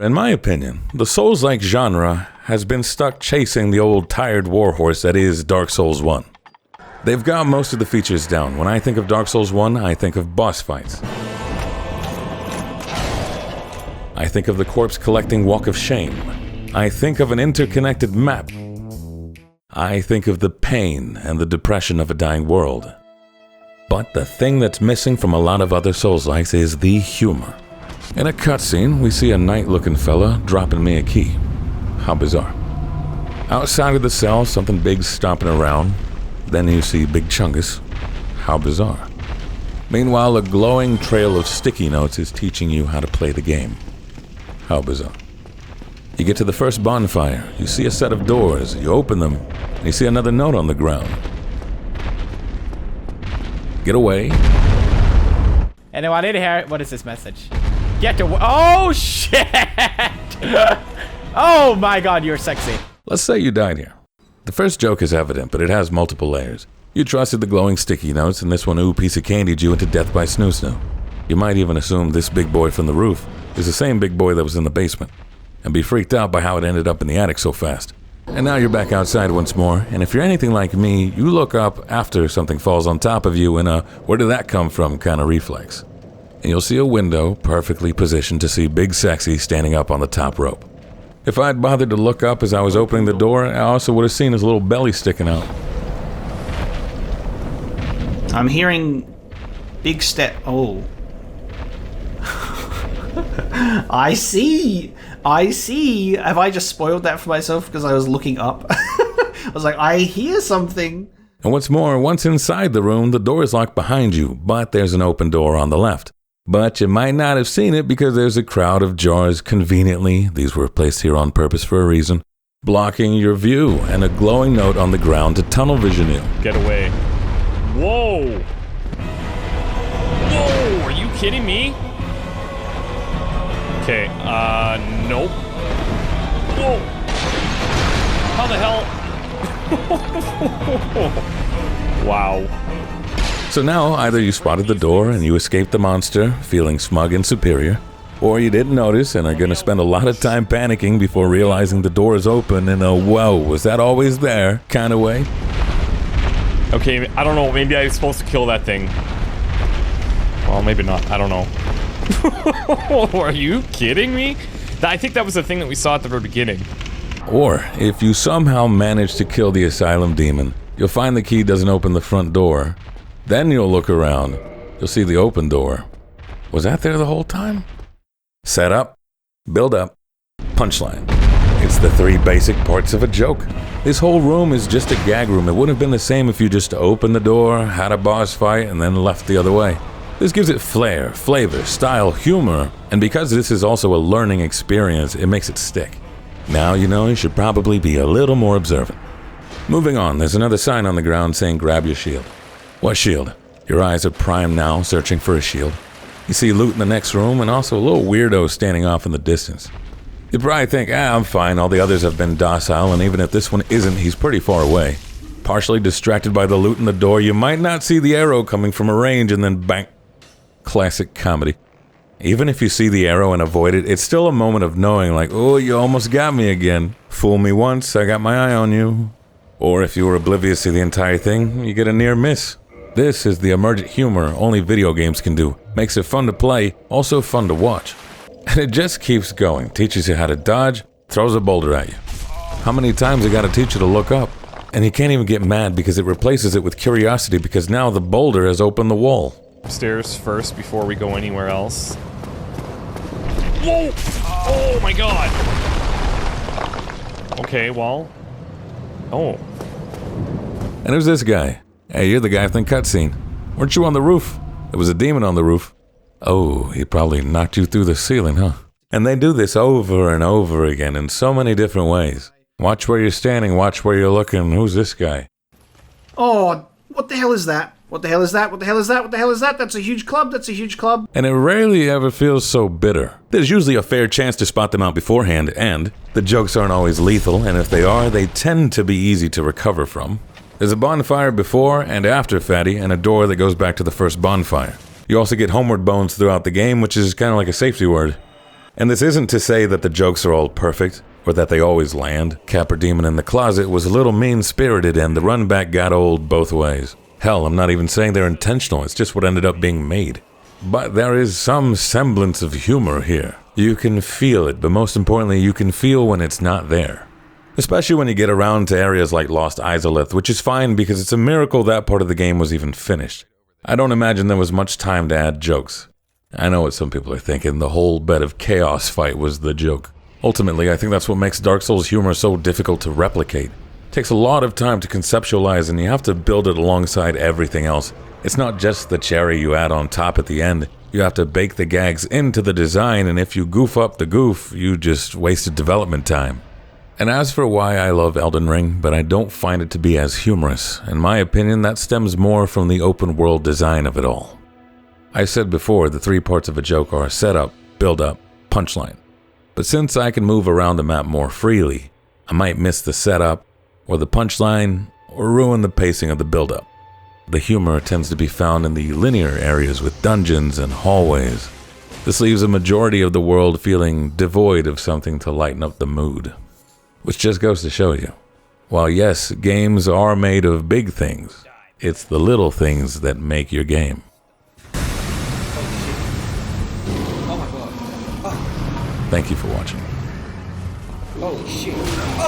In my opinion, the Souls-like genre has been stuck chasing the old tired warhorse that is Dark Souls 1. They've got most of the features down. When I think of Dark Souls 1, I think of boss fights. I think of the corpse collecting walk of shame. I think of an interconnected map. I think of the pain and the depression of a dying world. But the thing that's missing from a lot of other Souls-likes is the humor. In a cutscene, we see a knight-looking fella dropping me a key. How bizarre. Outside of the cell, something big's stomping around. Then you see Big Chungus. How bizarre. Meanwhile, a glowing trail of sticky notes is teaching you how to play the game. How bizarre. You get to the first bonfire, you see a set of doors, you open them, and you see another note on the ground. Get away. Anyone in here? What is this message? Get away. Oh, shit! Oh my god, you're sexy. Let's say you died here. The first joke is evident, but it has multiple layers. You trusted the glowing sticky notes, and this one piece of candied you into death by Snoo Snoo. You might even assume this big boy from the roof is the same big boy that was in the basement, and be freaked out by how it ended up in the attic so fast. And now you're back outside once more, and if you're anything like me, you look up after something falls on top of you in a where did that come from kind of reflex. And you'll see a window perfectly positioned to see Big Sexy standing up on the top rope. If I'd bothered to look up as I was opening the door, I also would have seen his little belly sticking out. I'm hearing big step. Oh. I see. Have I just spoiled that for myself because I was looking up? I was like, I hear something. And what's more, once inside the room, the door is locked behind you, but there's an open door on the left. But you might not have seen it because there's a crowd of jars conveniently, these were placed here on purpose for a reason, blocking your view, and a glowing note on the ground to tunnel vision you. Get away. Whoa! Whoa! Are you kidding me? Okay, nope. Whoa! How the hell? Wow. So now, either you spotted the door and you escaped the monster, feeling smug and superior, or you didn't notice and are gonna spend a lot of time panicking before realizing the door is open in a whoa, was that always there kind of way. Okay, I don't know, maybe I was supposed to kill that thing. Well, maybe not, I don't know. Are you kidding me? I think that was the thing that we saw at the very beginning. Or, if you somehow manage to kill the asylum demon, you'll find the key doesn't open the front door. Then you'll look around. You'll see the open door. Was that there the whole time? Set up, build up, punchline. It's the three basic parts of a joke. This whole room is just a gag room. It wouldn't have been the same if you just opened the door, had a boss fight, and then left the other way. This gives it flair, flavor, style, humor, and because this is also a learning experience, it makes it stick. Now you know you should probably be a little more observant. Moving on, there's another sign on the ground saying grab your shield. What shield? Your eyes are primed now, searching for a shield. You see loot in the next room and also a little weirdo standing off in the distance. You probably think, I'm fine, all the others have been docile, and even if this one isn't, he's pretty far away. Partially distracted by the loot in the door, you might not see the arrow coming from a range and then bang. Classic comedy. Even if you see the arrow and avoid it, it's still a moment of knowing like, oh, you almost got me again. Fool me once, I got my eye on you. Or if you were oblivious to the entire thing, you get a near miss. This is the emergent humor only video games can do. Makes it fun to play, also fun to watch. And it just keeps going, teaches you how to dodge, throws a boulder at you. How many times I gotta teach you to look up? And you can't even get mad because it replaces it with curiosity because now the boulder has opened the wall. Upstairs first before we go anywhere else. Whoa! Oh my god! Okay, well... Oh. And who's this guy? Hey, you're the guy from the cutscene. Weren't you on the roof? There was a demon on the roof. Oh, he probably knocked you through the ceiling, huh? And they do this over and over again in so many different ways. Watch where you're standing, watch where you're looking. Who's this guy? Oh, what the hell is that? What the hell is that? What the hell is that? What the hell is that? That's a huge club. That's a huge club. And it rarely ever feels so bitter. There's usually a fair chance to spot them out beforehand, and the jokes aren't always lethal, and if they are, they tend to be easy to recover from. There's a bonfire before and after Fatty, and a door that goes back to the first bonfire. You also get homeward bones throughout the game, which is kind of like a safety word. And this isn't to say that the jokes are all perfect, or that they always land. Capper Demon in the Closet was a little mean-spirited and the run back got old both ways. Hell, I'm not even saying they're intentional, it's just what ended up being made. But there is some semblance of humor here. You can feel it, but most importantly, you can feel when it's not there. Especially when you get around to areas like Lost Izalith, which is fine because it's a miracle that part of the game was even finished. I don't imagine there was much time to add jokes. I know what some people are thinking, the whole Bed of Chaos fight was the joke. Ultimately, I think that's what makes Dark Souls humor so difficult to replicate. It takes a lot of time to conceptualize and you have to build it alongside everything else. It's not just the cherry you add on top at the end. You have to bake the gags into the design, and if you goof up the goof, you just wasted development time. And as for why I love Elden Ring, but I don't find it to be as humorous, in my opinion that stems more from the open world design of it all. I said before, the 3 parts of a joke are setup, build-up, punchline. But since I can move around the map more freely, I might miss the setup, or the punchline, or ruin the pacing of the build-up. The humor tends to be found in the linear areas with dungeons and hallways. This leaves a majority of the world feeling devoid of something to lighten up the mood. Which just goes to show you, while yes, games are made of big things, it's the little things that make your game. Thank you for watching. Holy shit.